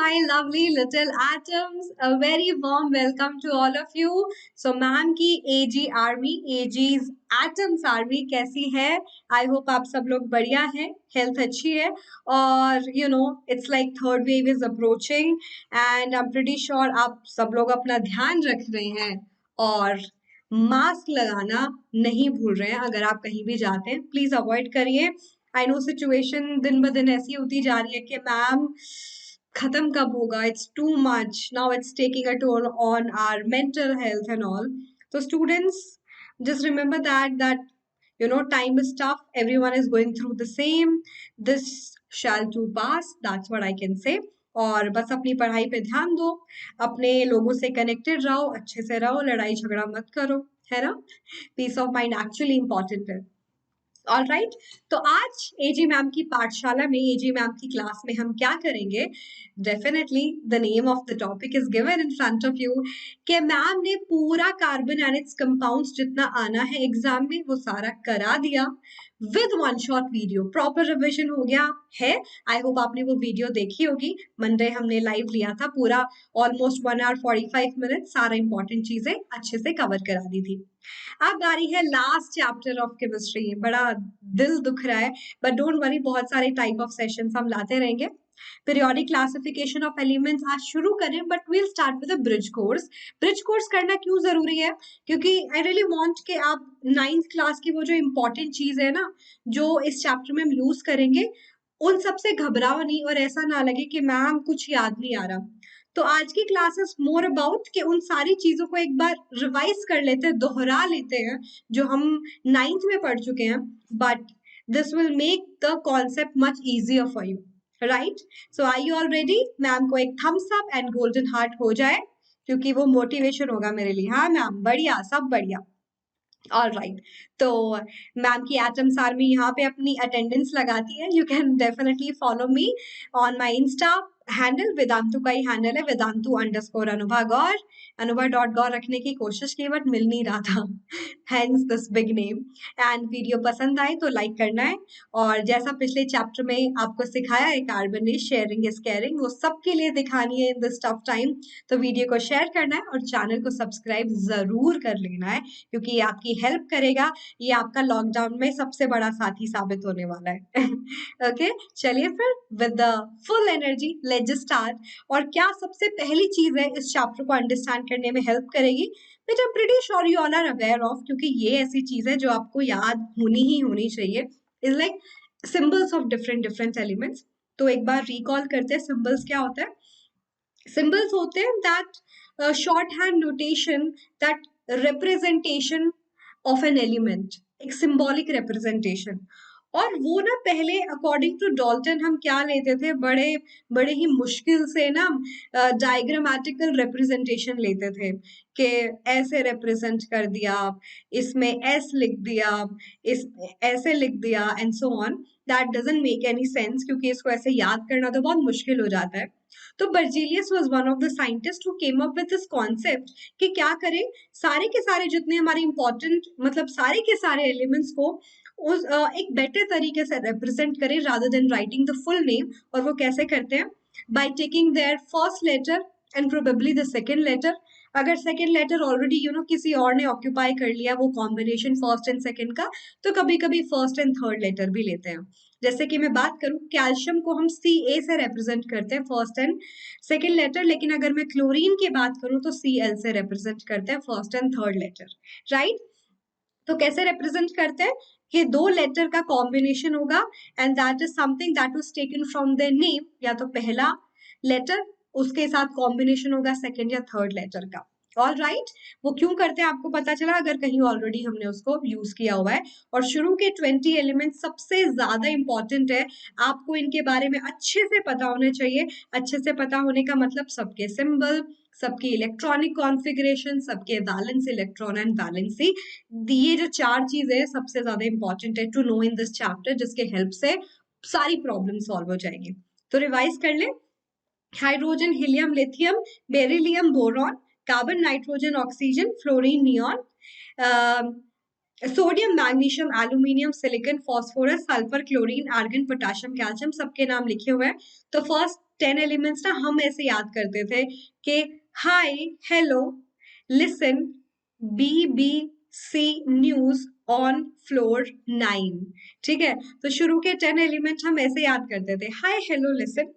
my lovely little atoms. A very warm welcome to all of you. So, ma'am की AG army, AG's Atoms army कैसी है? I hope आप सब लोग बढ़िया हैं, हेल्थ अच्छी है और it's like third wave is approaching and I am pretty sure आप सब लोग अपना ध्यान रख रहे हैं और मास्क लगाना नहीं भूल रहे हैं. अगर आप कहीं भी जाते हैं प्लीज अवॉइड करिए. आई नो सिचुएशन दिन ब दिन ऐसी होती जा रही है कि मैम खत्म कब होगा. It's too much now. It's taking a toll on our mental health and all. तो students, just remember that time is tough. Everyone is going through the same. This shall too pass. That's what I can say. और बस अपनी पढ़ाई पे ध्यान दो, अपने लोगों से कनेक्टेड रहो, अच्छे से रहो, लड़ाई झगड़ा मत करो, है ना. Peace of mind actually important है. All right. तो आज एजी मैम की पाठशाला में, एजी मैम की क्लास में हम क्या करेंगे? Definitely the name of the topic is given in front of you कि मैम ने पूरा कार्बन एंड इट्स कंपाउंड्स जितना आना है एग्जाम में वो सारा करा दिया with one shot video. Proper revision हो गया है. आई होप आपने वो वीडियो देखी होगी. मंडे हमने लाइव लिया था, पूरा ऑलमोस्ट 1 hour 45 minutes सारा इंपॉर्टेंट चीजें अच्छे से कवर करा दी थी. अब बारी है लास्ट चैप्टर ऑफ केमिस्ट्री. बड़ा दिल दुख रहा है बट डोंट वरी, बहुत सारे टाइप ऑफ सेशंस हम लाते रहेंगे. पीरियोडिक क्लासिफिकेशन ऑफ एलिमेंट्स आज शुरू करें but we'll start with a bridge course. Bridge course करना क्यों जरूरी है? क्योंकि आई रियली वांट कि आप 9th क्लास की वो जो इम्पोर्टेंट चीज है ना, जो इस चैप्टर में हम यूज करेंगे, उन सबसे घबराओ नहीं और ऐसा ना लगे कि मैम कुछ याद नहीं आ रहा. तो आज की क्लास इज मोर अबाउट कि उन सारी चीजों को एक बार रिवाइज कर लेते हैं, दोहरा लेते हैं जो हम 9th में पढ़ चुके हैं. But this will make the concept much easier for you, right? So are you all ready? Ma'am को एक thumbs up and golden heart हो जाए क्योंकि वो मोटिवेशन होगा मेरे लिए. हाँ मैम, बढ़िया, सब बढ़िया. All right. तो मैम की एटम्स आर्मी यहाँ पे अपनी अटेंडेंस लगाती है. You can definitely follow me on my Insta handle. Vedantu का ही हैंडल है, वेदांतु_अनुभा गौर. अनुभा .गौर रखने की कोशिश की बट मिल नहीं रहा था, hence this big name. And video पसंद आए तो लाइक करना है. और जैसा पिछले चैप्टर में आपको सिखाया है, carbon is sharing is caring, वो सबके लिए दिखानी है इन दिस टफ टाइम. तो वीडियो को शेयर करना है और चैनल को सब्सक्राइब जरूर कर लेना है क्योंकि ये आपकी हेल्प करेगा. ये आपका लॉकडाउन में सबसे बड़ा साथी साबित होने वाला है. ओके, चलिए फिर with the full energy let's start. और क्या सबसे पहली चीज है इस चैप्टर को अंडरस्टैंड करने में हेल्प करेगी, which I am pretty sure you all are aware of, क्योंकि ये ऐसी चीज है जो आपको याद होनी चाहिए. Is like symbols of different different elements. तो एक बार रिकॉल करते हैं सिंबल्स क्या होता है. सिंबल्स होते हैं that short hand notation, that representation of an element, एक सिंबॉलिक रिप्रेजेंटेशन. और वो ना पहले अकॉर्डिंग टू डॉल्टन हम क्या लेते थे, बड़े बड़े ही मुश्किल से ना डायग्रामेटिकल रिप्रेजेंटेशन लेते थे कि ऐसे रिप्रेजेंट कर दिया, इसमें एस लिख दिया, इस ऐसे लिख दिया and so on. That doesn't make any sense क्योंकि इसको ऐसे याद करना तो बहुत मुश्किल हो जाता है. तो Berzelius was one of the scientist who came up with this concept कि क्या करें, सारे के सारे जितने हमारे इंपॉर्टेंट, मतलब सारे के सारे एलिमेंट्स को उस एक बेटर तरीके से रिप्रेजेंट करें rather than writing the full name. और वो कैसे करते हैं? By taking their first letter and probably the second letter. अगर सेकेंड लेटर ऑलरेडी किसी और ने ऑक्यूपाई कर लिया वो कॉम्बिनेशन फर्स्ट एंड सेकेंड का, तो कभी कभी फर्स्ट एंड थर्ड लेटर भी लेते हैं. जैसे कि मैं बात करूं, कैल्शियम को हम Ca से रिप्रेजेंट करते हैं फर्स्ट एंड सेकेंड लेटर, लेकिन अगर मैं क्लोरीन की बात करूं तो Cl से रिप्रेजेंट करते हैं first and third letter, right? तो कैसे रिप्रेजेंट करते हैं कि दो लेटर का कॉम्बिनेशन होगा and that is something that was taken from the name. या तो पहला लेटर उसके साथ कॉम्बिनेशन होगा सेकेंड या थर्ड लेटर का. All right. वो क्यों करते हैं आपको पता चला अगर कहीं ऑलरेडी हमने उसको यूज किया हुआ है. और शुरू के 20 एलिमेंट सबसे ज्यादा इंपॉर्टेंट है, आपको इनके बारे में अच्छे से पता होना चाहिए. अच्छे से पता होने का मतलब सबके सिंबल, सबकी इलेक्ट्रॉनिक कॉन्फ़िगरेशन, सबके वैलेंस इलेक्ट्रॉन एंड वैलेंसी. ये जो चार चीजें हैं सबसे ज्यादा इंपॉर्टेंट है to know in this chapter, जिसके हेल्प से सारी प्रॉब्लम सॉल्व हो जाएगी. तो रिवाइज कर ले. Hydrogen, helium, lithium, beryllium, boron, carbon, nitrogen, oxygen, fluorine, neon, sodium, magnesium, aluminium, silicon, phosphorus, sulphur, chlorine, argon, potassium, calcium, सबके नाम लिखे हुए हैं. तो फर्स्ट 10 एलिमेंट्स ना हम ऐसे याद करते थे कि hi hello listen BBC news on floor 9। ठीक है, तो शुरू के 10 एलिमेंट हम ऐसे याद करते थे, hi hello listen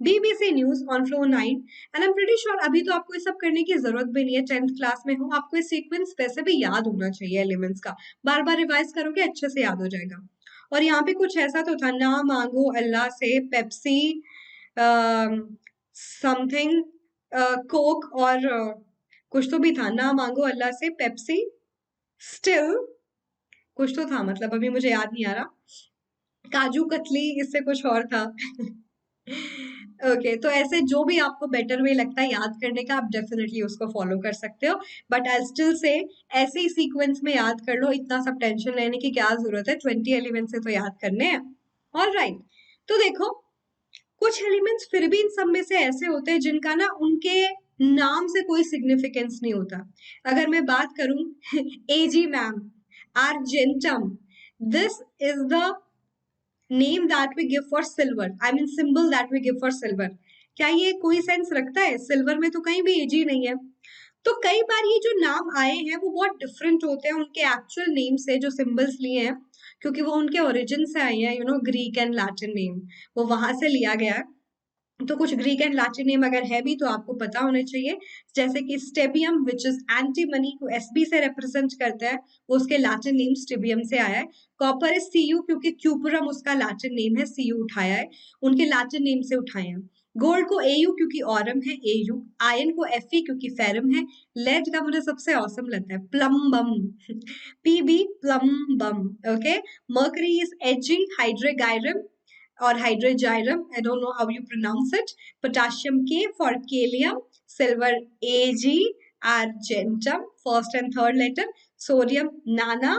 BBC news on floor 9। And I am pretty sure अभी तो आपको ये सब करने की जरूरत भी नहीं है, 10th क्लास में हो, आपको ये सीक्वेंस वैसे भी याद होना चाहिए एलिमेंट्स का, बार बार रिवाइज करोगे अच्छे से याद हो जाएगा। और यहाँ पे कुछ ऐसा तो था, ना मांगो अल्लाह से पेप्सी समथिंग कोक और कुछ तो भी था, ना मांगो अल्लाह से पेप्सी स्टिल कुछ तो था, मतलब अभी मुझे याद नहीं आ रहा, काजू कतली इससे कुछ और था। ओके तो ऐसे जो भी आपको बेटर वे लगता है याद करने का, आप डेफिनेटली उसको फॉलो कर सकते हो, बट आई स्टिल से ऐसे ही सीक्वेंस में याद कर लो, इतना सब टेंशन लेने की क्या जरूरत है, 20 एलिमेंट से तो याद करने हैं। ऑलराइट, तो देखो कुछ एलिमेंट्स फिर भी इन सब में से ऐसे होते हैं जिनका ना उनके नाम से कोई सिग्निफिकेंस नहीं होता। अगर मैं बात करूं A G ma'am, argentum, this is the name that we give for silver, I mean symbol that we give for silver. क्या ये कोई सेंस रखता है? सिल्वर में तो कहीं भी एजी नहीं है। तो कई बार ये जो नाम आए हैं वो बहुत डिफरेंट होते हैं उनके एक्चुअल नेम से, जो सिंबल्स लिए हैं, क्योंकि वो उनके ओरिजिन से आए हैं, ग्रीक एंड लैटिन नेम, वो वहां से लिया गया है। तो कुछ ग्रीक एंड लैटिन नेम अगर है भी तो आपको पता होने चाहिए, जैसे कि स्टेबियम विच इज एंटीमनी को एसबी से रिप्रेजेंट करता है, वो उसके लैटिन नेम स्टेबियम से आया है। कॉपर इज सीयू, क्योंकि क्यूपरम उसका लैटिन नेम है, सीयू उठाया है, उनके लैटिन नेम से उठाए हैं। गोल्ड को एयू क्योंकि ऑरम है, एयू। आयन को एफई क्योंकि फेरम है। लेड का मुझे सबसे औसम लगता है, plumbum, P B plumbum. Okay, mercury is A G, hydrogyrum or hydrogyrum, I don't know how you pronounce it. Potassium K for kalium, silver Ag, argentum, first and third letter, sodium nana,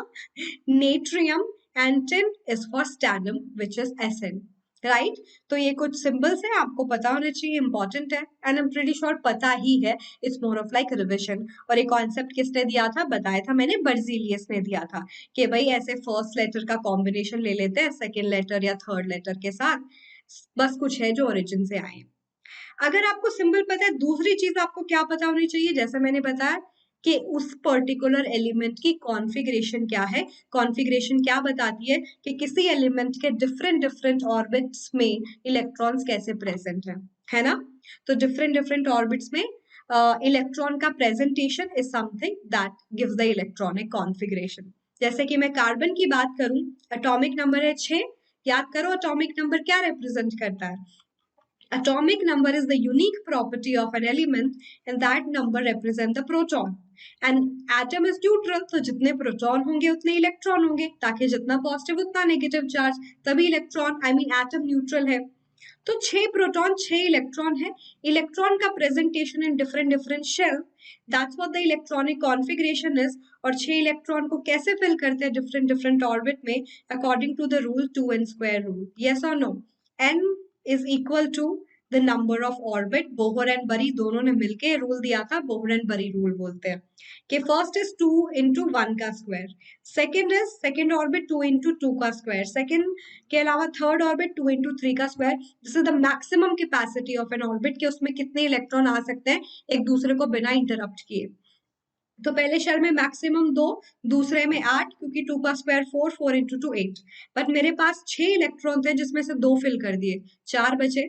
natrium, and tin is for stannum, which is Sn. Right तो ये कुछ symbols है, आपको पता होना चाहिए, important है, and I am pretty sure पता ही है, it's more of like revision. और ये कॉन्सेप्ट किसने दिया था, बताया था मैंने, बर्जीलियस ने दिया था, कि भाई ऐसे फर्स्ट लेटर का कॉम्बिनेशन ले लेते हैं सेकेंड लेटर या थर्ड लेटर के साथ, बस कुछ है जो ओरिजिन से आए। अगर आपको सिंबल पता है, दूसरी चीज आपको क्या पता होनी चाहिए, जैसे मैंने बताया कि उस पर्टिकुलर एलिमेंट की कॉन्फ़िगरेशन क्या है। कॉन्फ़िगरेशन क्या बताती है कि किसी एलिमेंट के डिफरेंट डिफरेंट ऑर्बिट्स में इलेक्ट्रॉन्स कैसे प्रेजेंट है ना। तो डिफरेंट डिफरेंट ऑर्बिट्स में इलेक्ट्रॉन का presentation is something that gives the electronic configuration. जैसे कि मैं कार्बन की बात करूं, एटॉमिक नंबर है 6, याद करो एटॉमिक नंबर क्या रिप्रेजेंट करता है। Atomic number is the unique property of an element and that number represents the proton. And atom is neutral, तो जितने प्रोटॉन होंगे उतने इलेक्ट्रॉन होंगे, ताकि जितना पॉजिटिव उतना नेगेटिव चार्ज, तभी electron I mean atom neutral है। तो 6 प्रोटॉन 6 इलेक्ट्रॉन है, इलेक्ट्रॉन का presentation in different different shell, that's what the electronic configuration is. और 6 इलेक्ट्रॉन को कैसे फिल करते हैं डिफरेंट डिफरेंट ऑर्बिट में, according to the rule 2n² rule, yes और no. n is equal to the number of orbit, Bohr and Bury दोनों ने मिलके रूल दिया था, बोहर एंड बरी रूल बोलते हैं, कि फर्स्ट इज 2 into 1 का square, second is second orbit 2 into 2 का स्क्वायर, सेकेंड के अलावा थर्ड ऑर्बिट 2 into 3 का square. This is the maximum capacity of N orbit, कि उसमें कितने इलेक्ट्रॉन आ सकते हैं एक दूसरे को बिना इंटरप्ट किए। तो पहले शेल में मैक्सिमम 2, दूसरे में 8, क्योंकि 2 का स्क्वायर 4, 4 into 2 8। बट मेरे पास 6 इलेक्ट्रॉन थे जिसमें से 2 फिल कर दिए, 4 बचे।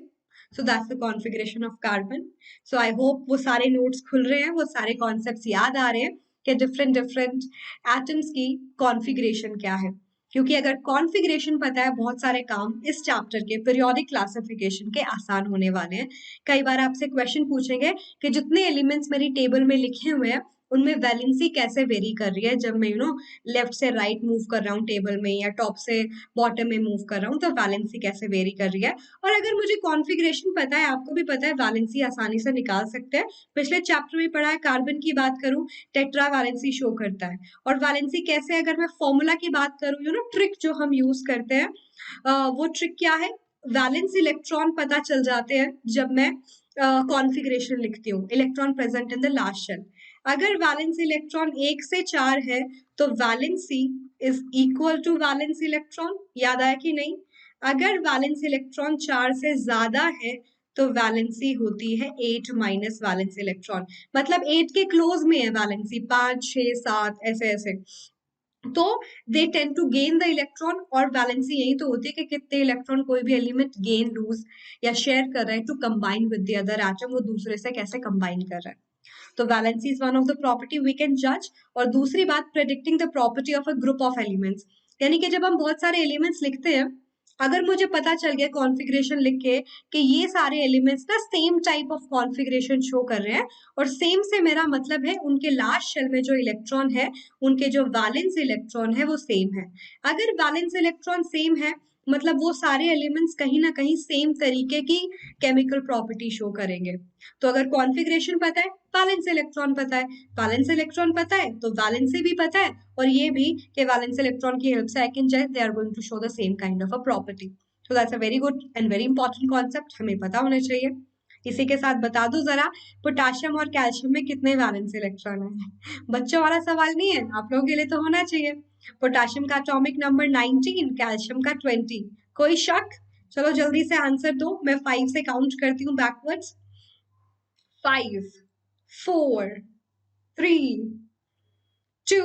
So that's the configuration of carbon. So I hope वो सारे नोट्स खुल रहे हैं, वो सारे कॉन्सेप्ट्स याद आ रहे हैं कि डिफरेंट डिफरेंट एटम्स की कॉन्फ़िगरेशन क्या है। क्योंकि अगर कॉन्फ़िगरेशन पता है, बहुत सारे काम इस चैप्टर के पीरियोडिक क्लासिफिकेशन के आसान होने वाले हैं। कई बार आपसे क्वेश्चन पूछेंगे कि जितने एलिमेंट्स मेरी टेबल में लिखे हुए हैं उनमें वैलेंसी कैसे वेरी कर रही है, जब मैं लेफ्ट से राइट मूव कर रहा हूँ टेबल में या टॉप से बॉटम में मूव कर रहा हूँ, तो वैलेंसी कैसे वेरी कर रही है। और अगर मुझे कॉन्फ़िगरेशन पता है, आपको भी पता है, वैलेंसी आसानी से निकाल सकते हैं। पिछले चैप्टर में पढ़ा है, कार्बन की बात करूँ, टेट्रा वैलेंसी शो करता है। और वैलेंसी कैसे, अगर मैं फॉर्मूला की बात करूँ, ट्रिक जो हम यूज करते हैं, वो ट्रिक क्या है, वैलेंस इलेक्ट्रॉन पता चल जाते हैं जब मैं कॉन्फ़िगरेशन लिखती हूँ, electron present in the last shell. अगर वैलेंस इलेक्ट्रॉन 1 से 4 है तो valency is equal to valence electron, याद आया कि नहीं। अगर वैलेंस इलेक्ट्रॉन 4 से ज्यादा है तो वैलेंसी होती है 8 माइनस वैलेंस इलेक्ट्रॉन, मतलब 8 के क्लोज में है वैलेंसी, 5 6 7 ऐसे ऐसे। तो they tend to gain the electron, और वैलेंसी यही तो होती है कि कितने इलेक्ट्रॉन कोई भी एलिमेंट गेन लूज या शेयर कर रहा है to combine with the other atom, वो दूसरे से कैसे कंबाइन कर रहा है। तो valency is one of the property we can जज। और दूसरी बात, predicting the property of a group of elements, यानी कि जब हम बहुत सारे एलिमेंट्स लिखते हैं, अगर मुझे पता चल गया कॉन्फ़िगरेशन लिख के कि ये सारे एलिमेंट्स ना same type of configuration show कर रहे हैं, और सेम से मेरा मतलब है उनके लास्ट शेल में जो इलेक्ट्रॉन है, उनके जो वैलेंस इलेक्ट्रॉन है वो सेम है। अगर वैलेंस इलेक्ट्रॉन सेम है, मतलब वो सारे एलिमेंट्स कहीं ना कहीं सेम तरीके की केमिकल प्रॉपर्टी शो करेंगे। तो अगर कॉन्फ़िगरेशन पता है, वैलेंस इलेक्ट्रॉन पता है, वैलेंस इलेक्ट्रॉन पता है तो वैलेंसी भी पता है, और ये भी कि वैलेंस इलेक्ट्रॉन की हेल्प से आई कैन जज they are going to show the same kind of a property. So that's a very good and very important concept, हमें पता होना चाहिए। इसी के साथ बता दो जरा, पोटाशियम और कैल्शियम में कितने वैलेंस इलेक्ट्रॉन है? बच्चों वाला सवाल नहीं है, आप लोगों के लिए तो होना चाहिए। पोटाशियम का एटॉमिक नंबर 19, कैल्शियम का 20। कोई शक? चलो जल्दी से आंसर दो, मैं 5 से काउंट करती हूँ बैकवर्ड्स। 5 4 3 2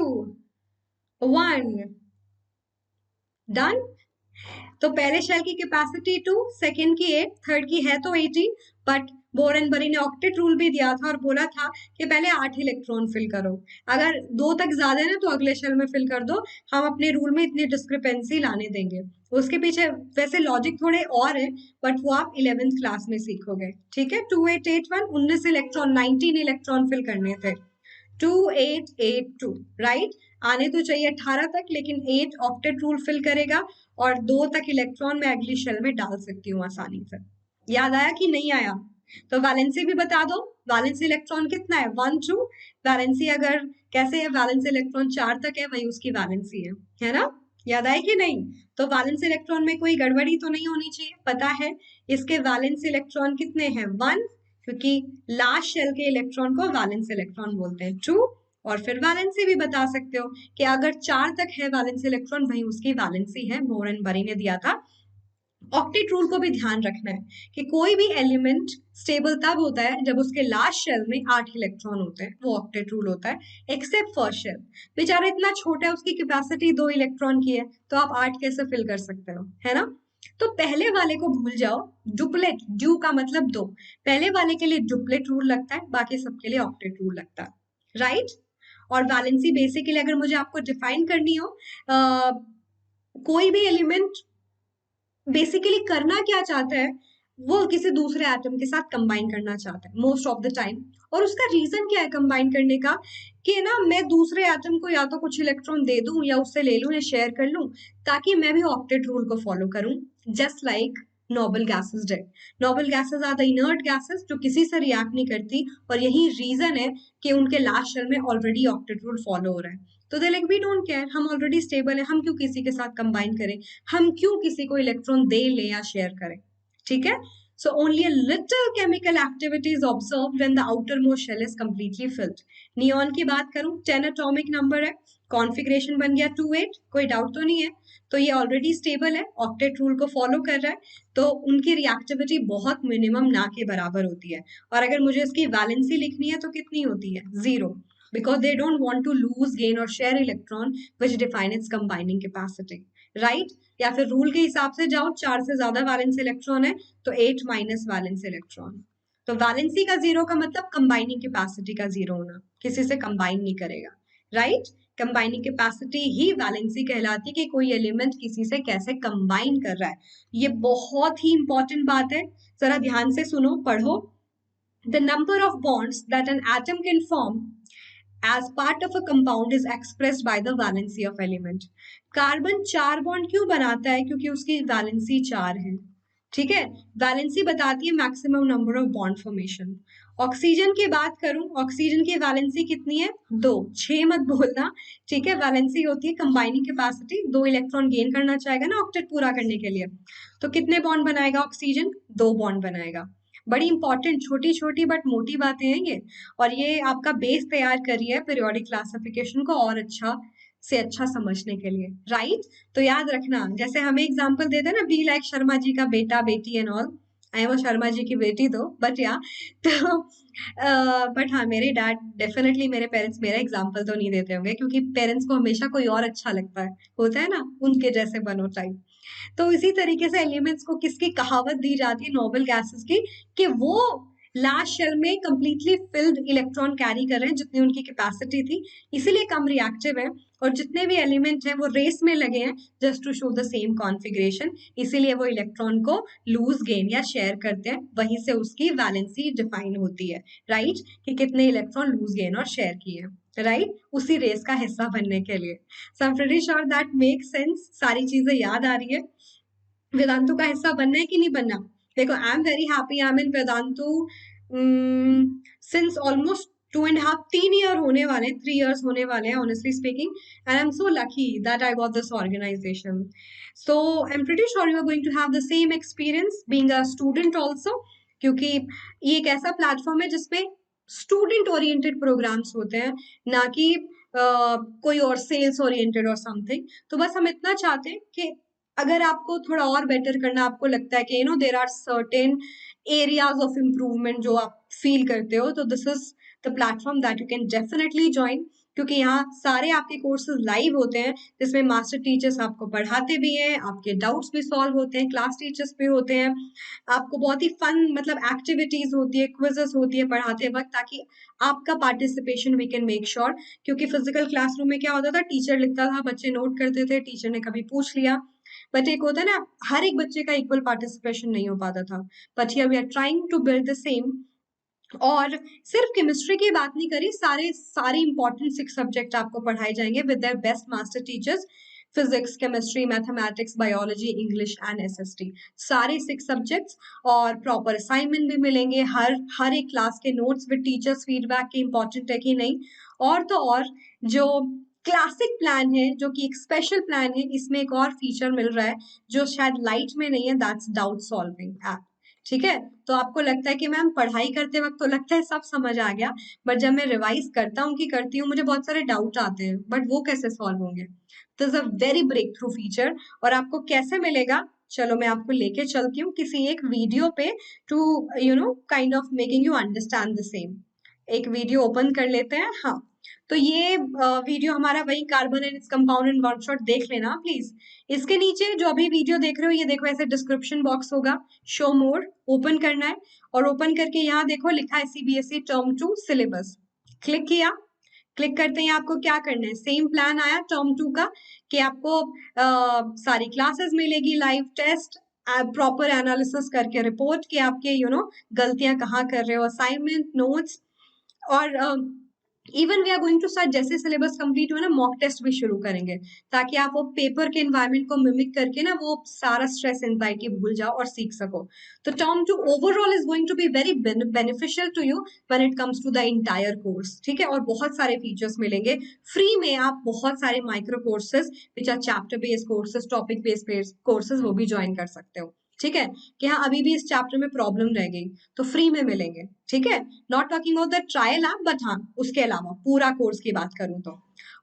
1। डन। तो पहले शेल की कैपेसिटी 2, सेकंड की 8, थर्ड की है तो 80, बट बोर एंड बरी ने ऑक्टेट रूल भी दिया था और बोला था कि पहले 8 इलेक्ट्रॉन फिल करो, अगर 2 तक ज्यादा है ना तो अगले शेल में फिल कर दो, हम अपने रूल में इतनी डिस्क्रिपेंसी लाने देंगे। उसके पीछे वैसे लॉजिक थोड़े और है, बट वो आप 11th क्लास में सीखोगे, ठीक है। 2881, 19 इलेक्ट्रॉन, 19 इलेक्ट्रॉन फिल करने थे। 2882, राइट। आने तो चाहिए 18 तक, लेकिन 8 ऑक्टेट रूल फिल करेगा, और 2 तक इलेक्ट्रॉन मैं अगली शेल में डाल सकती हूँ आसानी से। याद आया कि नहीं आया? तो वैलेंसी भी बता दो, वैलेंस इलेक्ट्रॉन कितना है? 1 2। वैलेंसी अगर कैसे है, वैलेंस इलेक्ट्रॉन 4 तक है, वही उसकी वैलेंसी है ना? याद आए कि नहीं? तो वैलेंस इलेक्ट्रॉन में कोई गड़बड़ी तो नहीं होनी चाहिए, पता है इसके वैलेंस इलेक्ट्रॉन कितने हैं? 1, क्योंकि लास्ट शेल के इलेक्ट्रॉन को वैलेंस इलेक्ट्रॉन बोलते हैं। 2, और फिर वैलेंसी भी बता सकते हो कि अगर 4 तक है वैलेंस इलेक्ट्रॉन, वही उसकी वैलेंसी है, मोर एंड बरी ने दिया था। ऑक्टेट रूल को भी ध्यान रखना है कि कोई भी एलिमेंट स्टेबल तब होता है जब उसके लास्ट शेल में 8 इलेक्ट्रॉन होते हैं, वो ऑक्टेट रूल होता है, एक्सेप्ट फर्स्ट शेल। बेचारा इतना छोटा है, उसकी कैपेसिटी 2 इलेक्ट्रॉन की है, तो आप 8 कैसे फिल कर सकते हो, है ना? तो पहले वाले को भूल जाओ, डुप्लेट, ड्यू का मतलब 2, पहले वाले के लिए डुप्लेट रूल लगता है, बाकी सबके लिए ऑक्टेट रूल लगता है, राइट। और वैलेंसी बेसिकली अगर मुझे आपको डिफाइन करनी हो, कोई भी एलिमेंट बेसिकली करना क्या चाहता है, वो किसी दूसरे एटम के साथ कंबाइन करना चाहता है मोस्ट ऑफ द टाइम। और उसका रीजन क्या है कंबाइन करने का, कि ना मैं दूसरे एटम को या तो कुछ इलेक्ट्रॉन दे दूं या उससे ले लूं या शेयर कर लूं, ताकि मैं भी ऑक्टेट रूल को फॉलो करूं, just like noble gases did. Noble gases are the inert gases जो किसी से रिएक्ट नहीं करती, और यही रीजन है कि उनके लास्ट शेल में ऑलरेडी ऑक्टेट रूल फॉलो हो रहा है। तो they like we don't care, हम ऑलरेडी स्टेबल है, हम क्यों किसी के साथ कंबाइन करें, हम क्यों किसी को इलेक्ट्रॉन दे ले या शेयर करें, ठीक है। So only a little chemical activity is observed when the outermost shell is completely filled. Neon की बात करूं, 10 एटॉमिक नंबर है, कॉन्फ़िगरेशन बन गया 28, कोई डाउट तो नहीं है। तो ये ऑलरेडी स्टेबल है, ऑक्टेट रूल को फॉलो कर रहा है, तो उनकी रिएक्टिविटी बहुत मिनिमम ना के बराबर होती है। और अगर मुझे इसकी वैलेंसी लिखनी है तो कितनी होती है? 0, because they don't want to lose, gain or share electron which define its combining capacity, right? या फिर रूल के हिसाब से जाओ, 4 से ज्यादा वैलेंस इलेक्ट्रॉन है तो 8 माइनस वैलेंस इलेक्ट्रॉन। तो वैलेंसी का 0 का मतलब कंबाइनिंग कैपेसिटी का 0 होना, किसी से कंबाइन नहीं करेगा, राइट। कंबाइनिंग कैपेसिटी ही वैलेंसी कहलाती है, कि कोई एलिमेंट किसी से कैसे कंबाइन कर रहा है। ये बहुत ही इंपॉर्टेंट बात है, जरा ध्यान से सुनो, पढ़ो। The number of bonds that an atom can form as part of a compound is expressed by the valency of element. Carbon 4 bond क्यों बनाता है? क्योंकि उसकी वैलेंसी 4 है, ठीक है। वैलेंसी बताती है maximum number of bond formation. Oxygen की बात करूं, ऑक्सीजन की वैलेंसी कितनी है? 2, 6 मत बोलना, ठीक है। वैलेंसी होती है कंबाइनिंग कैपेसिटी, 2 इलेक्ट्रॉन गेन करना चाहेगा ना ऑक्टेट पूरा करने के लिए, तो कितने बॉन्ड बनाएगा ऑक्सीजन? 2 बॉन्ड बनाएगा। बड़ी इंपॉर्टेंट छोटी छोटी बट मोटी बातें हैं ये, और ये आपका बेस तैयार कर रही है पीरियोडिक क्लासिफिकेशन को और अच्छा से अच्छा समझने के लिए, राइट। तो याद रखना, जैसे हमें एग्जांपल देते हैं ना, बी लाइक शर्मा जी का बेटा बेटी and all, I am Sharma ji की बेटी तो, बट या तो बट हाँ, मेरे डैड डेफिनेटली, मेरे पेरेंट्स मेरा एग्जाम्पल तो नहीं देते होंगे, क्योंकि पेरेंट्स को हमेशा कोई और अच्छा लगता है, होता है ना, उनके जैसे बनो टाइप। तो इसी तरीके से एलिमेंट्स को किसकी कहावत दी जाती है नोबल गैसेस की, कि वो लास्ट शेल में कंप्लीटली फिल्ड इलेक्ट्रॉन कैरी कर रहे हैं जितनी उनकी कैपेसिटी थी, इसीलिए कम रिएक्टिव है। और जितने भी एलिमेंट हैं वो रेस में लगे हैं just to show the same configuration, इसीलिए वो इलेक्ट्रॉन को लूज गेन या शेयर करते हैं, वहीं से उसकी वैलेंसी डिफाइन होती है, राइट, कि कितने इलेक्ट्रॉन लूज गेन और शेयर किए, राइट, उसी रेस का हिस्सा बनने के लिए। So I am pretty sure that make sense, सारी चीजें याद आ रही है। वेदांतु का हिस्सा बनना है कि नहीं बनना? देखो, I am very happy, I am in Vedantu since almost 2.5 3 year होने वाले, 3 years होने वाले हैं, honestly speaking, and I am so lucky that I got this organisation. So I am pretty sure you are going to have the same experience being a student also, क्योंकि ये एक ऐसा platform है जिसपे student oriented programs होते हैं, ना कि कोई और सेल्स ओरिएंटेड और समथिंग। तो बस हम इतना चाहते हैं कि अगर आपको थोड़ा और बेटर करना, आपको लगता है कि there are certain areas of improvement जो आप फील करते हो, तो this is the platform that you can definitely join, क्योंकि यहाँ सारे आपके कोर्सेज लाइव होते हैं, जिसमें मास्टर टीचर्स आपको पढ़ाते भी हैं, आपके डाउट्स भी सॉल्व होते हैं, क्लास टीचर्स भी होते हैं, आपको बहुत ही फन मतलब एक्टिविटीज होती है, क्विजेस होती है पढ़ाते वक्त, ताकि आपका participation we can make sure. क्योंकि फिजिकल क्लासरूम में क्या होता था, टीचर लिखता था, बच्चे नोट करते थे, टीचर ने कभी पूछ लिया, बट एक होता है ना, हर एक बच्चे का इक्वल पार्टिसिपेशन नहीं हो पाता था। But here we are trying to build the same. और सिर्फ केमिस्ट्री की बात नहीं करी, सारे इंपॉर्टेंट 6 सब्जेक्ट आपको पढ़ाए जाएंगे with their best master teachers, physics, chemistry, mathematics, biology, English and SST, सारे 6 सब्जेक्ट्स। और प्रॉपर असाइनमेंट भी मिलेंगे, हर एक क्लास के नोट्स विद टीचर्स फीडबैक के इम्पोर्टेंट है कि नहीं। और तो और जो क्लासिक प्लान है, जो कि एक स्पेशल प्लान है, इसमें एक और फीचर मिल रहा है जो शायद लाइट में नहीं है, दैट्स डाउट सॉल्विंग ऐप। ठीक है, तो आपको लगता है कि मैम पढ़ाई करते वक्त तो लगता है सब समझ आ गया, बट जब मैं रिवाइज करता हूँ कि करती हूँ, मुझे बहुत सारे डाउट आते हैं, बट वो कैसे सॉल्व होंगे? This is a very breakthrough feature. और आपको कैसे मिलेगा, चलो मैं आपको लेके चलती हूँ किसी एक वीडियो पे, to kind of making you understand the same. एक वीडियो ओपन कर लेते हैं। हाँ, तो ये वीडियो हमारा वही carbon and its compound in one shot, देख लेना प्लीज। इसके नीचे जो अभी वीडियो देख रहे हो, ये देखो ऐसे डिस्क्रिप्शन बॉक्स होगा, शो मोर, ओपन करना है, और ओपन करके यहाँ देखो लिखा है सीबीएसई टर्म 2 सिलेबस, क्लिक किया। क्लिक करते ही आपको क्या करना है, सेम प्लान आया टर्म 2 का, कि आपको सारी क्लासेस मिलेगी, लाइव टेस्ट, प्रॉपर एनालिसिस करके रिपोर्ट कि आपके गलतियां कहाँ कर रहे हो, असाइनमेंट, नोट्स, और even we are going to start, जैसे सिलेबस कंप्लीट हुआ ना, मॉक टेस्ट भी शुरू करेंगे, ताकि आप वो पेपर के एनवायरनमेंट को मिमिक करके ना वो सारा स्ट्रेस एंजाइटी भूल जाओ और सीख सको। तो term 2 overall is going to be very beneficial to you when it comes to the entire course. ठीक है, और बहुत सारे फीचर्स मिलेंगे फ्री में, आप बहुत सारे micro courses which our chapter based courses, topic based courses, वो भी ज्वाइन कर सकते हो। ठीक है, कि हाँ अभी भी इस चैप्टर में प्रॉब्लम रह गई तो फ्री में मिलेंगे। ठीक है, not talking about the trial app, but हाँ उसके अलावा पूरा कोर्स की बात करूं तो।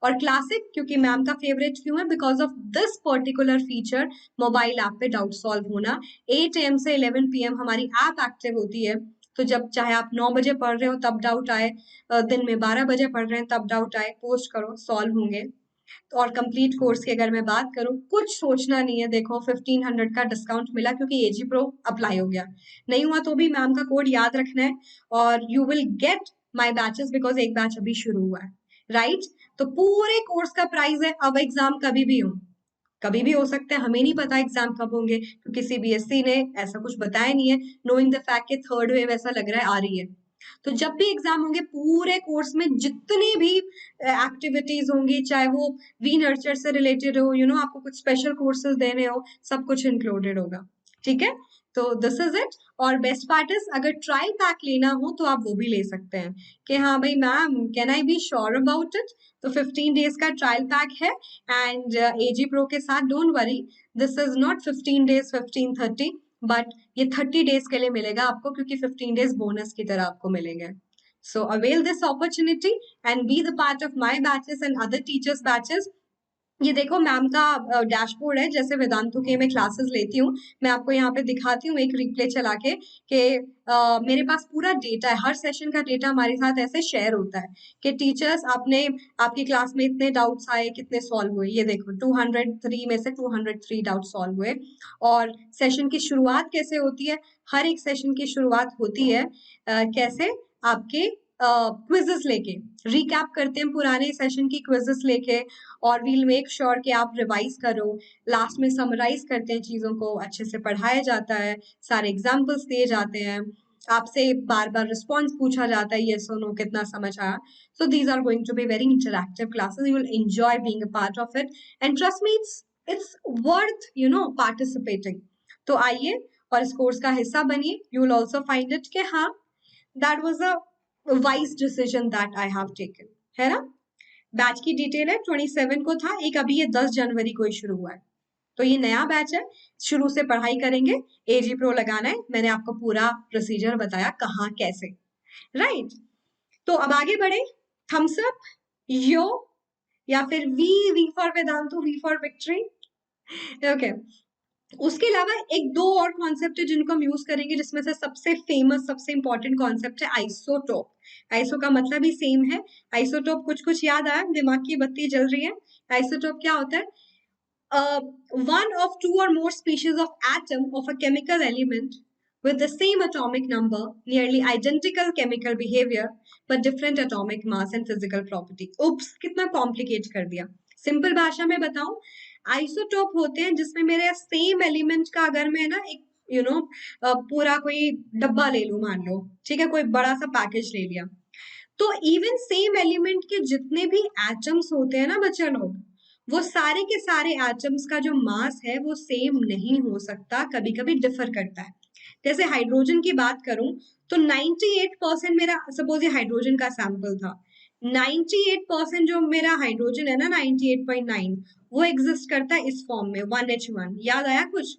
और क्लासिक क्योंकि मैम का फेवरेट क्यों है, because of this particular feature, mobile app पे डाउट सॉल्व होना, 8 AM से 11 PM हमारी ऐप एक्टिव होती है। तो जब चाहे आप 9 बजे पढ़ रहे हो तब डाउट आए, दिन में 12 बजे पढ़ रहे हैं तब डाउट आए, पोस्ट करो, सॉल्व होंगे। और कंप्लीट कोर्स की अगर मैं बात करूं, कुछ सोचना नहीं है, देखो 1500 का डिस्काउंट मिला क्योंकि एजी प्रो अप्लाई हो गया, नहीं हुआ तो भी मैम का कोड याद रखना है, और you will gate my batches because एक बैच अभी शुरू हुआ है, राइट। तो पूरे कोर्स का प्राइस है। अब एग्जाम कभी भी हो सकता है, हमें नहीं पता एग्जाम कब होंगे, क्योंकि सीबीएसई ने ऐसा कुछ बताया नहीं है, नोइंग द फैक्ट कि थर्ड वेव ऐसा लग रहा है आ रही है। तो जब भी एग्जाम होंगे, पूरे कोर्स में जितनी भी एक्टिविटीज होंगी, चाहे वो वी नर्चर से रिलेटेड हो, आपको कुछ स्पेशल कोर्सेज देने हो, सब कुछ इंक्लूडेड होगा। ठीक है, तो दिस इज इट। और बेस्ट पार्ट इज, अगर ट्रायल पैक लेना हो तो आप वो भी ले सकते हैं, कि हाँ भाई ma'am can I be sure about it, तो 15 डेज का ट्रायल पैक है। एंड एजी प्रो के साथ don't worry, this is not 15 days 15-30, but ये 30 डेज के लिए मिलेगा आपको, क्योंकि 15 डेज बोनस की तरह आपको मिलेंगे। So avail this opportunity and be the part of my batches and other teachers batches, ये देखो मैम का डैशबोर्ड है, जैसे वेदांतु के मैं क्लासेस लेती हूँ, मैं आपको यहाँ पे दिखाती हूँ एक रिप्ले चला के कि मेरे पास पूरा डेटा है, हर सेशन का डेटा हमारे साथ ऐसे शेयर होता है कि टीचर्स आपने आपकी क्लास में इतने डाउट्स आए, कितने सॉल्व हुए। ये देखो 203 में से 203 डाउट सॉल्व हुए। और सेशन की शुरुआत कैसे होती है, हर एक सेशन की शुरुआत होती है कैसे, आपके क्विजेस लेके रिकैप करते हैं पुराने सेशन की क्विजेस लेके, और वील मेक श्योर कि आप रिवाइज करो। लास्ट में समराइज करते हैं चीजों को, अच्छे से पढ़ाया जाता है, सारे एग्जाम्पल्स दिए जाते हैं, आपसे बार बार रिस्पॉन्स पूछा जाता है, यस और नो कितना समझ आया। So these are going to be very interactive classes, you will enjoy being a part of it, and trust me it's worth participating. तो आइए और इस कोर्स का हिस्सा बनिए, you will also find it कि हाँ, that was a wise decision that I have taken, है ना। बैच की डिटेल है, 27 को था एक, अभी ये 10 जनवरी को ही शुरू हुआ है, तो ये नया बैच है, शुरू से पढ़ाई करेंगे, एजी प्रो लगाना है, मैंने आपको पूरा प्रोसीजर बताया कहाँ कैसे, राइट। तो अब आगे बढ़े, थम्स अप, यो, या फिर V for Vedantu, V for victory, okay. उसके अलावा एक दो और कॉन्सेप्ट है जिनको हम यूज करेंगे, जिसमें से सबसे फेमस, सबसे इंपॉर्टेंट कॉन्सेप्ट है आइसोटोप। आइसो का मतलब ही सेम है, आइसोटोप कुछ कुछ याद आया, दिमाग की बत्ती जल रही है। आइसोटोप क्या होता है? One of two or more species of atom of a chemical element with the same atomic number, nearly identical chemical behavior, but different atomic mass and physical property. Oops, कितना कॉम्प्लिकेट कर दिया। Simple भाषा में बताऊं, isotope होते हैं जिसमें मेरे सेम एलिमेंट का, अगर मैं ना एक पूरा कोई डब्बा ले लूं, मान लो, ठीक है, कोई बड़ा सा पैकेज ले लिया, तो इवन सेम एलिमेंट के जितने भी एटम्स होते हैं ना बच्चा लोग, वो सारे के सारे एटम्स का जो मास है वो सेम नहीं हो सकता, कभी कभी डिफर करता है। जैसे हाइड्रोजन की बात करूं तो 98% मेरा, सपोज ये हाइड्रोजन का सैंपल था, 98% जो मेरा हाइड्रोजन है ना, 98.9, वो एग्जिस्ट करता है इस फॉर्म में 1H1। याद आया कुछ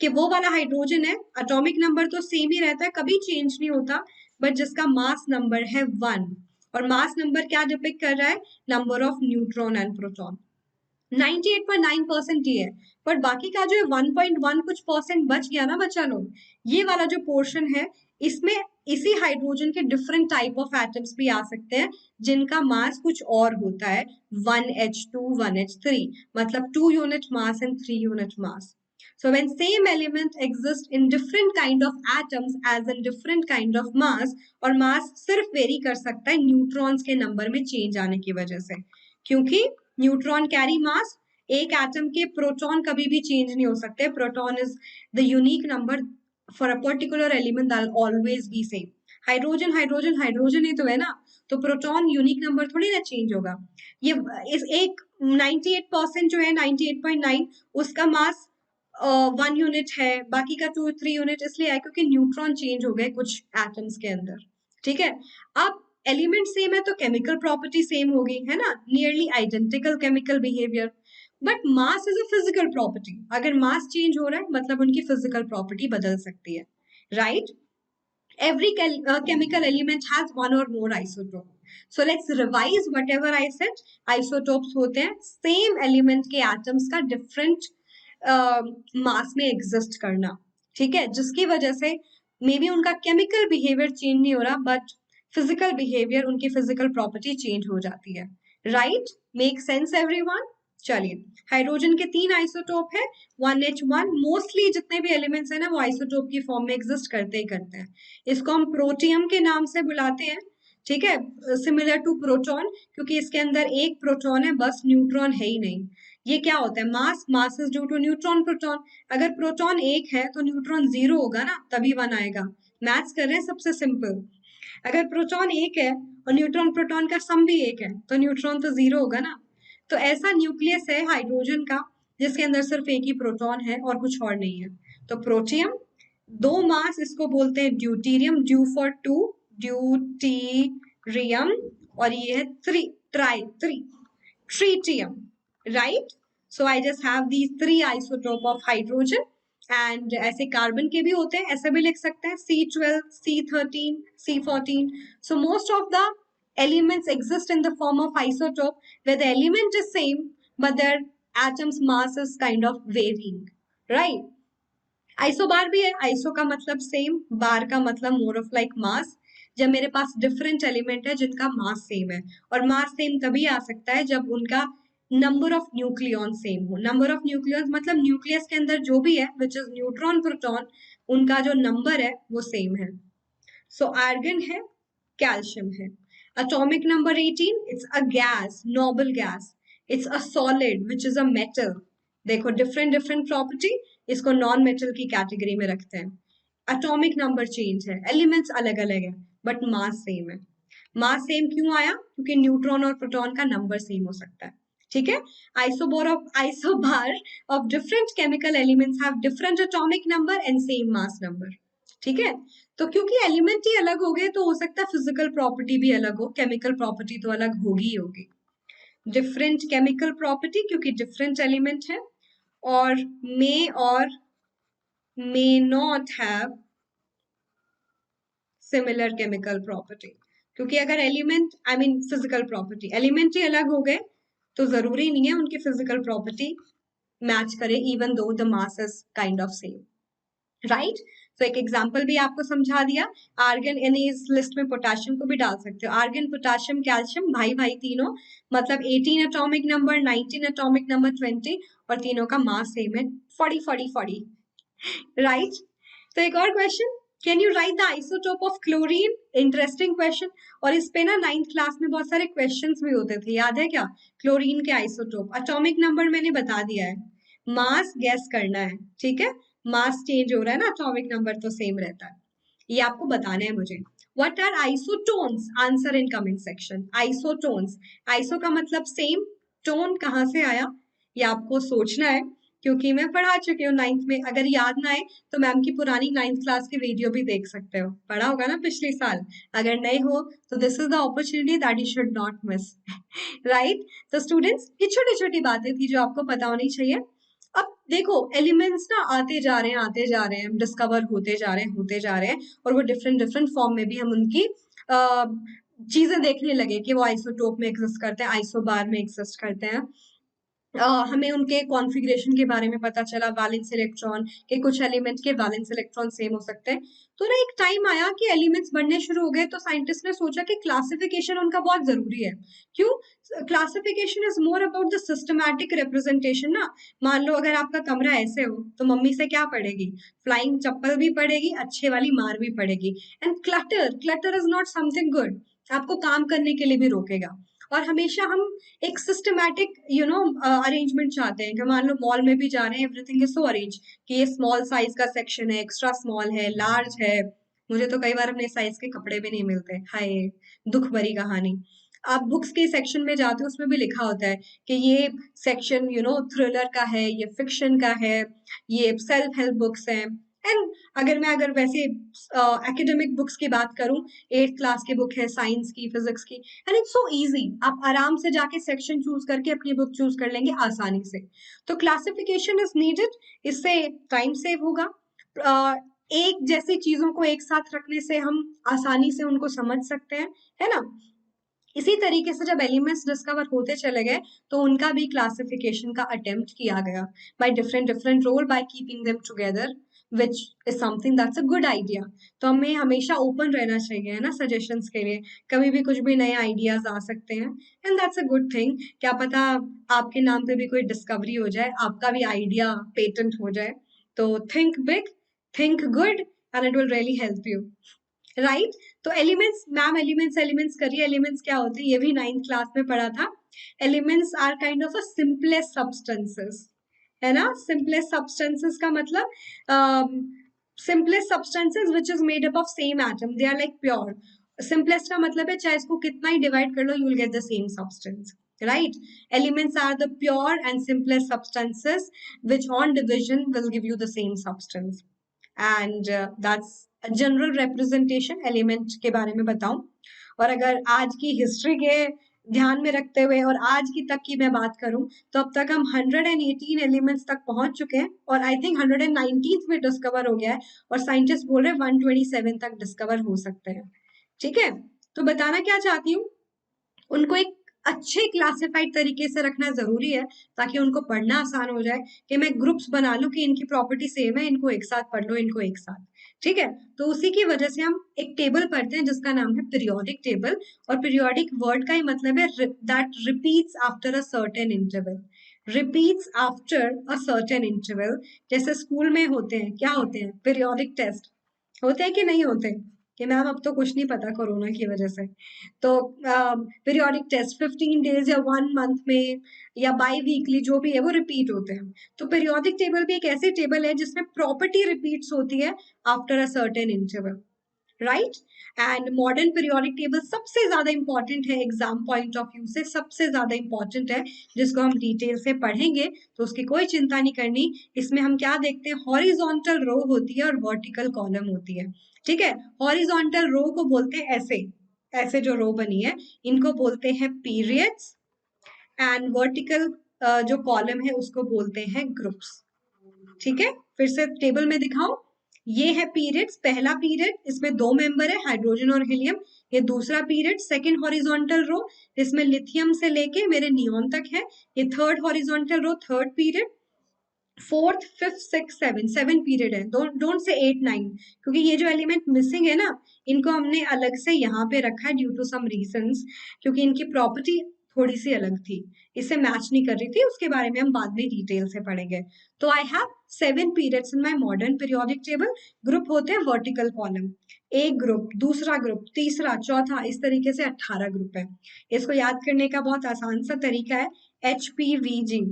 कि वो वाला हाइड्रोजन है, एटॉमिक नंबर तो सेम ही रहता है, कभी चेंज नहीं होता, बट जिसका मास नंबर है 1, और मास नंबर क्या डिपिक्ट कर रहा है? Number of neutron and proton. 98.9% ही है, पर बाकी का जो है 1.1 कुछ परसेंट बच गया ना बच्चा लोग, ये वाला जो पोर्शन है, इसमें इसी हाइड्रोजन के डिफरेंट टाइप ऑफ एटम्स भी आ सकते हैं जिनका मास कुछ और होता है, 1H2 1H3, मतलब 2 unit mass and 3 unit mass. So when same element exists in different kind of atoms as in different kind of mass, और मास सिर्फ वेरी कर सकता है न्यूट्रॉन्स के नंबर में चेंज आने की वजह से, क्योंकि न्यूट्रॉन कैरी मास, एक एटम के प्रोटॉन कभी भी चेंज नहीं हो सकते, proton is the unique number for a particular element that always be same. Hydrogen hydrogen hydrogen ही तो है ना, तो प्रोटॉन यूनिक नंबर थोड़ी ना चेंज होगा। ये इस एक 98% जो है 98.9, उसका मास 1 यूनिट है, बाकी का 2-3 यूनिट इसलिए है क्योंकि न्यूट्रॉन चेंज हो गए कुछ एटम्स के अंदर, ठीक है। अब एलिमेंट सेम है तो केमिकल प्रॉपर्टी सेम होगी, है ना, nearly identical chemical behaviour, but mass is a physical property, अगर मास चेंज हो रहा है मतलब उनकी फिजिकल प्रॉपर्टी बदल सकती है, right. Every chemical element has one or more isotope. So let's revise whatever I said. Isotopes होते हैं same element के atoms का different मास में एग्जिस्ट करना, ठीक है, जिसकी वजह से मे बी उनका केमिकल बिहेवियर चेंज नहीं हो रहा, बट फिजिकल बिहेवियर, उनकी फिजिकल प्रॉपर्टी चेंज हो जाती है, राइट। Make sense everyone? चलिए, हाइड्रोजन के 3 आइसोटोप है, 1H1, मोस्टली जितने भी एलिमेंट्स है ना वो आइसोटोप की फॉर्म में एग्जिस्ट करते ही करते हैं, इसको हम प्रोटियम के नाम से बुलाते हैं, ठीक है, सिमिलर टू प्रोटॉन, क्योंकि इसके अंदर एक प्रोटॉन है बस, न्यूट्रॉन है ही नहीं। ये क्या होता है? Mass, mass is due to neutron proton, अगर प्रोटॉन 1 है तो न्यूट्रॉन 0 होगा ना, तभी 1 आएगा। मैथ्स कर रहे हैं सबसे सिंपल, अगर प्रोटॉन 1 है और न्यूट्रॉन प्रोटॉन का सम भी 1 है तो न्यूट्रॉन तो 0 होगा ना। तो ऐसा न्यूक्लियस है हाइड्रोजन का जिसके अंदर सिर्फ एक ही प्रोटॉन है और कुछ और नहीं है, तो प्रोटियम। 2 मास, इसको बोलते हैं ड्यूटीरियम, ड्यू फॉर 2, ड्यूटीरियम, और ये है 3 tritium, right. So I just have these 3 isotope of hydrogen, and ऐसे कार्बन के भी होते हैं, ऐसे भी लिख सकते हैं, C12, C13, C14. So most of the elements exist in the form of isotope where the element is same but their atoms mass is kind of varying, right? Isobar भी है, आइसो का मतलब same, बार का मतलब more of like mass. जब मेरे पास different element है जिनका मास सेम है, और मास सेम तभी आ सकता है जब उनका नंबर ऑफ न्यूक्लियॉन सेम हो। नंबर ऑफ न्यूक्लियॉन मतलब न्यूक्लियस के अंदर जो भी है विच इज न्यूट्रॉन प्रोटॉन, उनका जो नंबर है वो सेम है। सो आर्गन है, कैल्शियम है। Atomic number 18, it's a gas, noble gas. It's a solid which is a metal. देखो डिफरेंट डिफरेंट प्रॉपर्टी, इसको नॉन मेटल की कैटेगरी में रखते हैं। एटॉमिक नंबर चेंज है, एलिमेंट्स अलग अलग है बट मास सेम है। मास सेम क्यों आया? क्योंकि न्यूट्रॉन और प्रोटॉन का नंबर सेम हो सकता है, ठीक है। Isobar of different chemical elements have different atomic number and same mass number, ठीक है। तो क्योंकि एलिमेंट ही अलग हो गए तो हो सकता है फिजिकल प्रॉपर्टी भी अलग हो, केमिकल प्रॉपर्टी तो अलग होगी ही होगी। डिफरेंट केमिकल प्रॉपर्टी क्योंकि डिफरेंट एलिमेंट है, और may not have similar chemical property, क्योंकि अगर element I mean physical property, element ही अलग हो गए तो जरूरी नहीं है उनकी फिजिकल प्रॉपर्टी मैच करे, even though the mass is kind of same, right. तो एक एग्जांपल भी आपको समझा दिया। आर्गन, यानी इस लिस्ट में पोटेशियम को भी डाल सकते हो, आर्गन, पोटेशियम, कैल्शियम, भाई भाई तीनों, मतलब 18 एटॉमिक नंबर, 19 एटॉमिक नंबर, 20, और तीनों का मास सेम है 40 40 40, राइट। तो एक और question, can you right the isotope of chlorine? Interesting question. और इस पे ना 9th क्लास में बहुत सारे क्वेश्चंस भी होते थे, याद है क्या? क्लोरीन के आइसोटोप, एटॉमिक नंबर मैंने बता दिया है, मास गैस करना है, ठीक है। मास चेंज हो रहा है ना, एटॉमिक नंबर तो सेम रहता है, ये आपको बताना है मुझे। What are isotones? Answer in comment section. Isotones, iso का मतलब सेम, टोन कहाँ से आया ये आपको सोचना है, क्योंकि मैं पढ़ा चुकी हूँ 9th में। अगर याद ना आए तो मैम की पुरानी 9th क्लास की वीडियो भी देख सकते हो, पढ़ा होगा ना पिछले साल। अगर नहीं हो तो this is the opportunity that you should not miss, right. तो स्टूडेंट्स, ये छोटी छोटी बातें थी जो आपको पता होनी चाहिए। अब देखो एलिमेंट्स ना आते जा रहे हैं, आते जा रहे हैं, डिस्कवर होते जा रहे हैं, होते जा रहे हैं, और वो डिफरेंट डिफरेंट फॉर्म में भी हम उनकी चीजें देखने लगे कि वो आइसोटोप में एग्जिस्ट करते हैं, आइसोबार में एग्जिस्ट करते हैं। हमें उनके कॉन्फ़िगरेशन के बारे में पता चला, वैलेंस इलेक्ट्रॉन के, कुछ एलिमेंट के वैलेंस इलेक्ट्रॉन सेम हो सकते हैं। तो ना एक टाइम आया कि एलिमेंट्स बनने शुरू हो गए, तो साइंटिस्ट ने सोचा कि क्लासिफिकेशन उनका बहुत जरूरी है। क्यों? Classification is more about the systematic representation ना। मान लो अगर आपका कमरा ऐसे हो तो मम्मी से क्या पड़ेगी? फ्लाइंग चप्पल भी पड़ेगी, अच्छे वाली मार भी पड़ेगी। And clutter, clutter is not something good, आपको काम करने के लिए भी रोकेगा। और हमेशा हम एक सिस्टमैटिक अरेंजमेंट चाहते हैं, कि मान लो मॉल में भी जा रहे हैं, एवरीथिंग इज सो अरेंज कि ये स्मॉल साइज का सेक्शन है, एक्स्ट्रा स्मॉल है, लार्ज है। मुझे तो कई बार अपने साइज के कपड़े भी नहीं मिलते, हाय दुख भरी कहानी। आप बुक्स के सेक्शन में जाते हो, उसमें भी लिखा होता है कि ये सेक्शन थ्रिलर का है, ये फिक्शन का है, ये सेल्फ हेल्प बुक्स हैं। एंड अगर वैसे एकेडमिक बुक्स की बात करूं, 8th क्लास की बुक है, साइंस की, फिजिक्स की, एंड इट्स सो इजी, आप आराम से जाके सेक्शन चूज करके अपनी बुक चूज कर लेंगे आसानी से। तो क्लासिफिकेशन इज नीडेड, इससे टाइम सेव होगा। एक जैसी चीजों को एक साथ रखने से हम आसानी से उनको समझ सकते हैं, है ना। इसी तरीके से जब एलिमेंट्स डिस्कवर होते चले गए तो उनका भी क्लासिफिकेशन का अटेम्प्ट किया गया by different different role, by keeping them together, which is something that's a good idea. तो हमें हमेशा ओपन रहना चाहिए, है ना, सजेशंस के लिए। कभी भी कुछ भी नए आइडियाज आ सकते हैं, and that's a good thing. क्या पता आपके नाम पे भी कोई डिस्कवरी हो जाए, आपका भी आइडिया पेटेंट हो जाए। तो think big, think good, and it will really help you, right. तो एलिमेंट्स, मैम एलिमेंट्स एलिमेंट्स करिए, एलिमेंट्स क्या होते हैं ये भी 9th क्लास में पढ़ा था। Elements are kind of a simplest substances, है ना। सिंपलेस्ट सब्सटेंसेस का मतलब simplest substances which is made up of same atom, they are like pure. Simplest का मतलब है चाहे इसको कितना ही डिवाइड कर लो, you will get the same substance, right? Elements are the pure and simplest substances which on division will give you the same substance. And that's a general representation element के बारे में बताऊं। और अगर आज की हिस्ट्री के ध्यान में रखते हुए और आज की तक की मैं बात करूं, तो अब तक हम 118 एलिमेंट्स तक पहुंच चुके हैं, और आई थिंक 119th में डिस्कवर हो गया है, और साइंटिस्ट बोल रहे हैं 127 तक डिस्कवर हो सकते हैं, ठीक है। तो बताना क्या चाहती हूँ, उनको एक अच्छे क्लासिफाइड तरीके से रखना जरूरी है ताकि उनको पढ़ना आसान हो जाए, कि मैं ग्रुप्स बना लूं कि इनकी प्रॉपर्टी सेम है, इनको एक साथ पढ़ लो, इनको एक साथ। ठीक है, तो उसी की वजह से हम एक टेबल पढ़ते हैं जिसका नाम है पीरियोडिक टेबल। और पीरियोडिक वर्ड का ही मतलब है that repeats after a certain interval. Repeats after a certain interval. जैसे स्कूल में होते हैं, क्या होते हैं, पीरियोडिक टेस्ट होते हैं कि नहीं होते? कि मैम अब तो कुछ नहीं पता कोरोना की वजह से। तो पीरियोडिक टेस्ट 15 डेज या 1 मंथ में या बाई वीकली जो भी है वो रिपीट होते हैं। तो पीरियोडिक टेबल भी एक ऐसी टेबल है जिसमें प्रॉपर्टी रिपीट्स होती है after a certain interval, right. And modern periodic table सबसे ज्यादा इंपॉर्टेंट है, एग्जाम पॉइंट ऑफ व्यू से सबसे ज्यादा इंपॉर्टेंट है, जिसको हम डिटेल से पढ़ेंगे तो उसकी कोई चिंता नहीं करनी। इसमें हम क्या देखते हैं, हॉरिजॉन्टल रो होती है और वर्टिकल कॉलम होती है। ठीक है, हॉरिजॉन्टल रो को बोलते हैं ऐसे, ऐसे जो रो बनी है इनको बोलते हैं पीरियड्स। एंड वर्टिकल जो कॉलम है उसको बोलते हैं ग्रुप्स। ठीक है, फिर से टेबल में दिखाओ। ये है पीरियड्स, पहला पीरियड, इसमें 2 मेंबर है, हाइड्रोजन और हीलियम। ये दूसरा पीरियड, सेकंड हॉरिजॉन्टल रो, इसमें लिथियम से लेके मेरे नियोन तक है। ये third horizontal row, third period. Fourth, fifth, six, seven, 7 period है। डोंट से 8 9, क्योंकि ये जो एलिमेंट मिसिंग है ना, इनको हमने अलग से यहाँ पे रखा है ड्यू टू सम रीजंस, क्योंकि इनकी प्रॉपर्टी थोड़ी सी अलग थी, इससे मैच नहीं कर रही थी, उसके बारे में हम बाद में डिटेल से पढ़ेंगे। तो I have 7 periods in my modern periodic table. Group होते हैं वर्टिकल कॉलम, एक ग्रुप, दूसरा ग्रुप, तीसरा, चौथा, इस तरीके से 18 ग्रुप है। इसको याद करने का बहुत आसान सा तरीका है, HPVG।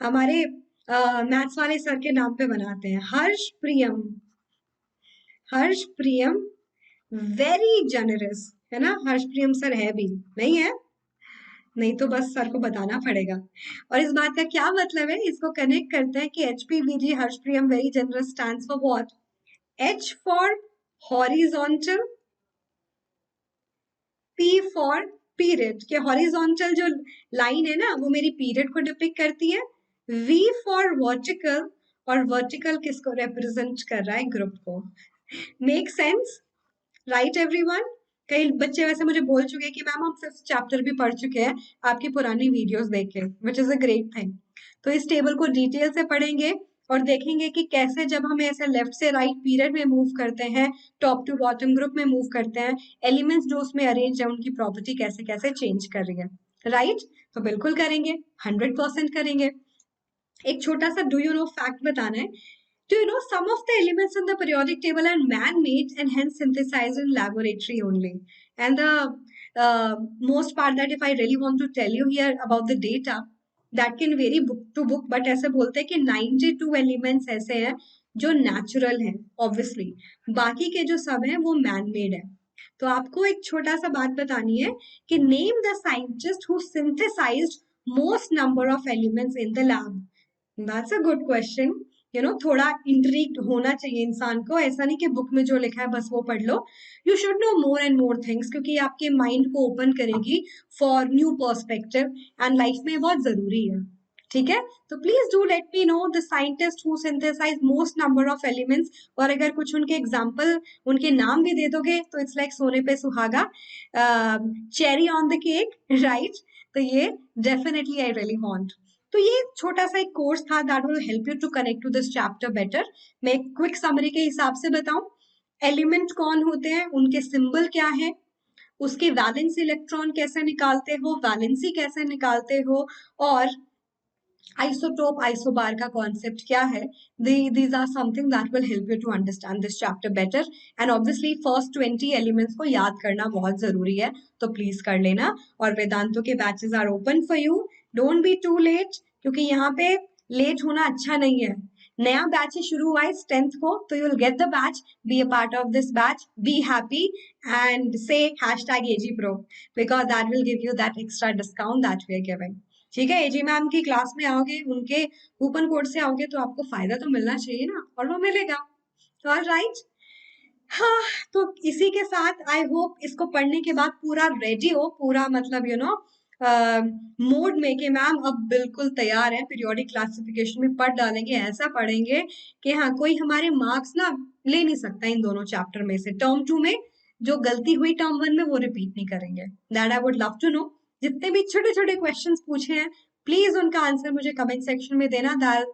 हमारे मैथ्स वाले सर के नाम पे बनाते हैं, हर्ष प्रियम। हर्ष प्रियम वेरी जनरस, है ना, हर्ष प्रियम सर है भी, नहीं है? नहीं तो बस सर को बताना पड़ेगा। और इस बात का क्या मतलब है, इसको कनेक्ट करते हैं कि HPVG, Harsh Priyam very generous, stands for what? H for horizontal, P for period, के हॉरिजॉन्टल जो लाइन है ना वो मेरी पीरियड को डिपिक्ट करती है। V फॉर वर्टिकल, और वर्टिकल किसको रिप्रेजेंट कर रहा है? ग्रुप को। Make sense, right everyone? कई बच्चे वैसे मुझे बोल चुके हैं कि मैम हम 5th चैप्टर भी पढ़ चुके हैं आपकी पुरानी वीडियोस देख के, which is a great thing. तो इस टेबल को डिटेल से पढ़ेंगे और देखेंगे कि कैसे जब हम ऐसे लेफ्ट से राइट पीरियड में मूव करते हैं, टॉप टू बॉटम ग्रुप में मूव करते हैं, एलिमेंट्स जो उसमें अरेंज है उनकी प्रॉपर्टी कैसे कैसे चेंज कर रही है, राइट। तो बिल्कुल करेंगे, 100% करेंगे। एक छोटा सा डू यू नो फैक्ट बताना है। Do you know some of the elements in the periodic table are man-made and hence synthesized in laboratory only? And the most part that if I really want to tell you here about the data, that can vary book to book, but ऐसे बोलते हैं कि 92 elements ऐसे हैं जो natural हैं, obviously. बाकी के जो सब हैं वो man-made है। तो आपको एक छोटा सा बात बतानी है कि name the scientist who synthesized most number of elements in the lab. That's a good question. थोड़ा इंट्रीग्ड होना चाहिए इंसान को, ऐसा नहीं कि बुक में जो लिखा है बस वो पढ़ लो। You should know more and more things, क्योंकि ये आपके माइंड को ओपन करेगी for new perspective, and life में बहुत जरूरी है। ठीक है, तो please do let me know the scientist who synthesize most number of elements, और अगर कुछ उनके एग्जाम्पल, उनके नाम भी दे दोगे तो इट्स लाइक सोने पे सुहागा, cherry on the cake, right. तो ये डेफिनेटली आई रियली वांट। तो ये छोटा सा एक कोर्स था that will help you to connect to this chapter better. मैं एक क्विक समरी के हिसाब से बताऊं, एलिमेंट कौन होते हैं, उनके सिंबल क्या है, उसके वैलेंस इलेक्ट्रॉन कैसे निकालते हो, वैलेंसी कैसे निकालते हो, और आइसोटोप आइसोबार का कॉन्सेप्ट क्या है। these are something that will help you to understand this chapter better, and obviously first 20 elements को याद करना बहुत जरूरी है, तो प्लीज कर लेना। और वेदांतों के batches are open for you, don't be too late, क्योंकि यहाँ पे लेट होना अच्छा नहीं है। नया बैच शुरू हुआ है 10th को, तो you will get the batch, be a part of this batch, be happy and से #AGPro, because that will give you that extra discount that we are giving। ठीक है, एजी मैम की क्लास में आओगे, उनके कूपन कोड से आओगे तो आपको फायदा तो मिलना चाहिए ना, और वो मिलेगा। ऑलराइट, हाँ, तो इसी के साथ आई होप इसको पढ़ने के बाद पूरा रेडी हो, पूरा मतलब मोड में कि मैम अब बिल्कुल तैयार है, पीरियोडिक क्लासिफिकेशन में पढ़ डालेंगे, ऐसा पढ़ेंगे कि हाँ कोई हमारे मार्क्स ना ले नहीं सकता इन दोनों चैप्टर में से। टर्म 2 में जो गलती हुई टर्म 1 में वो रिपीट नहीं करेंगे, that I would love to know. जितने भी छोटे छोटे क्वेश्चंस पूछे हैं, प्लीज उनका आंसर मुझे कमेंट सेक्शन में देना। That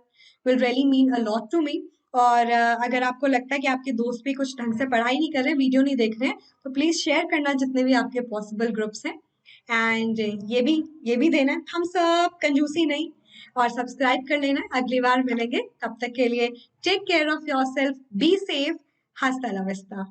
will really mean a lot to me. और अगर आपको लगता है कि आपके दोस्त भी कुछ ढंग से पढ़ाई नहीं कर रहे, वीडियो नहीं देख रहे हैं, तो प्लीज शेयर करना जितने भी आपके पॉसिबल ग्रुप्स हैं। एंड ये भी देना है, हम सब कंजूसी नहीं। और सब्सक्राइब कर लेना। अगली बार मिलेंगे, तब तक के लिए take care of yourself, be safe, hasta la vista.